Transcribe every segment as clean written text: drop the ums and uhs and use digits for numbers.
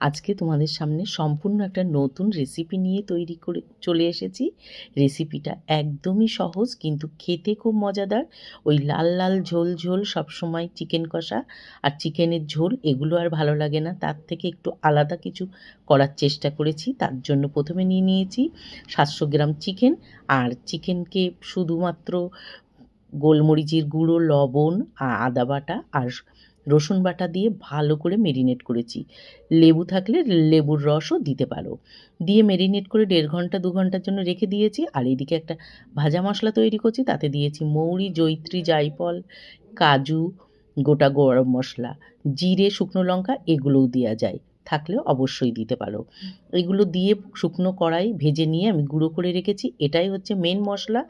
আজকে তোমাদের সামনে সম্পূর্ণ একটা নতুন রেসিপি নিয়ে তৈরি করে চলে এসেছি। রেসিপিটা একদমই সহজ কিন্তু খেতে খুব মজাদার। ওই লাল লাল ঝোল ঝোল সবসময় চিকেন কষা আর চিকেনের ঝোল এগুলো আর ভালো লাগে না, তার থেকে একটু আলাদা কিছু করার চেষ্টা করেছি। তার জন্য প্রথমে নিয়ে নিয়েছি 700 গ্রাম চিকেন। আর চিকেনকে শুধুমাত্র গোলমরিচের গুঁড়ো, লবণ, আদা বাটা আর রসুন বাটা দিয়ে ভালো করে মেরিনেট করেছি। লেবু থাকলে লেবুর রসও দিতে পারো। দিয়ে মেরিনেট করে 1.5 ঘন্টা 2 ঘন্টার জন্য রেখে দিয়েছি। আর এইদিকে একটা ভাজা মশলা তৈরি করছি, তাতে দিয়েছি মৌরি, জয়িত্রী, জায়ফল, কাজু, গোটা গরম মশলা, জিরে, শুকনো লঙ্কা এগুলোও দেওয়া যায়, থাকলে অবশ্যই দিতে পারো। এগুলো দিয়ে শুকনো কড়াই ভেজে নিয়ে আমি গুঁড়ো করে রেখেছি। এটাই হচ্ছে মেন মশলা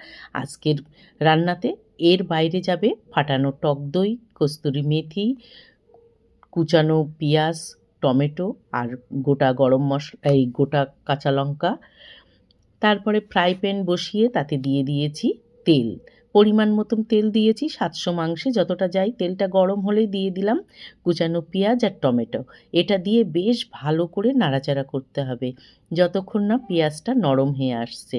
আজকের রান্নাতে। এর বাইরে যাবে ফাটানো টক দই, কস্তুরি মেথি, কুচানো পেঁয়াজ, টমেটো আর গোটা গরম মশলা, এই গোটা কাঁচা লঙ্কা। তারপরে ফ্রাই প্যান বসিয়ে তাতে দিয়ে দিয়েছি তেল। পরিমাণ মতন তেল দিয়েছি। 700 মাংসে যতটা যায় তেলটা গরম হলেই দিয়ে দিলাম কুচানো পেঁয়াজ আর টমেটো। এটা দিয়ে বেশ ভালো করে নাড়াচাড়া করতে হবে যতক্ষণ না পেঁয়াজটা নরম হয়ে আসছে।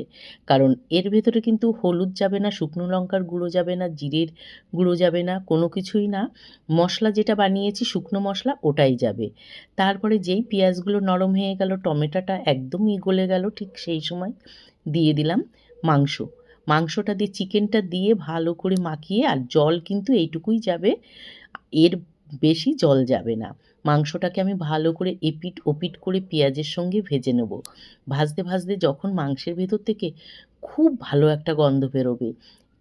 কারণ এর ভেতরে কিন্তু হলুদ যাবে না, শুকনো লঙ্কার গুঁড়ো যাবে না, জিরের গুঁড়ো যাবে না, কোনো কিছুই না। মশলা যেটা বানিয়েছি শুকনো মশলা ওটাই যাবে। তারপরে যেই পেঁয়াজগুলো নরম হয়ে গেল, টমেটোটা একদমই গলে গেল, ঠিক সেই সময় দিয়ে দিলাম মাংস। মাংসটা দিয়ে চিকেনটা দিয়ে ভালো করে মাখিয়ে, আর জল কিন্তু এইটুকুই যাবে, এর বেশি জল যাবে না। মাংসটাকে আমি ভালো করে এপিট ওপিট করে পেঁয়াজের সঙ্গে ভেজে নেব। ভাজতে ভাজতে যখন মাংসের ভেতর থেকে খুব ভালো একটা গন্ধ বেরোবে।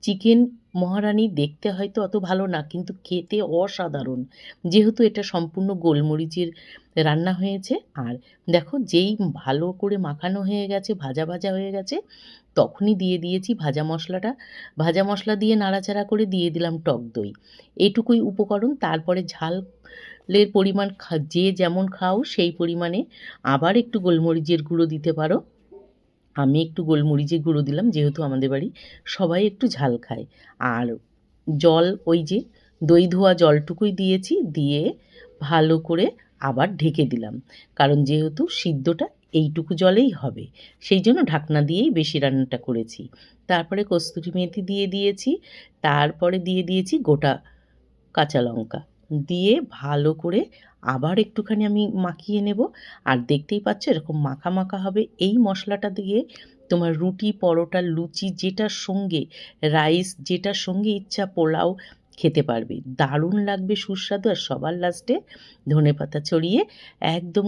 চিকেন মহারানী দেখতে হয়তো অত ভালো না, কিন্তু খেতে অসাধারণ, যেহেতু এটা সম্পূর্ণ গোলমরিচের রান্না হয়েছে। আর দেখো যেই ভালো করে মাখানো হয়ে গেছে, ভাজা ভাজা হয়ে গেছে, তখনই দিয়ে দিয়েছি ভাজা মশলাটা। ভাজা মশলা দিয়ে নাড়াচাড়া করে দিয়ে দিলাম টক দই। এইটুকুই উপকরণ। তারপরে ঝালের পরিমাণ যে যেমন খাও সেই পরিমাণে আবার একটু গোলমরিচের গুঁড়ো দিতে পারো। আমি একটু গোলমরিচের গুঁড়ো দিলাম, যেহেতু আমাদের বাড়ি সবাই একটু ঝাল খায়। আর জল ওই যে দই ধোয়া জলটুকুই দিয়েছি, দিয়ে ভালো করে আবার ঢেকে দিলাম। কারণ যেহেতু সিদ্ধটা এইটুকু জলেই হবে, সেই জন্য ঢাকনা দিয়েই বেশি রান্নাটা করেছি। তারপরে কস্তুরি মেথি দিয়ে দিয়েছি। তারপরে দিয়ে দিয়েছি গোটা কাঁচা লঙ্কা। দিয়ে ভালো করে আবার একটুখানি আমি মাখিয়ে নেব। আর দেখতেই পাচ্ছ এরকম মাখা মাখা হবে। এই মশলাটা দিয়ে তোমার রুটি, পরোটা, লুচি যেটার সঙ্গে, রাইস যেটার সঙ্গে ইচ্ছা, পোলাও খেতে পারবে। দারুণ লাগবে, সুস্বাদু। আর সবার লাস্টে ধনেপাতা ছড়িয়ে একদম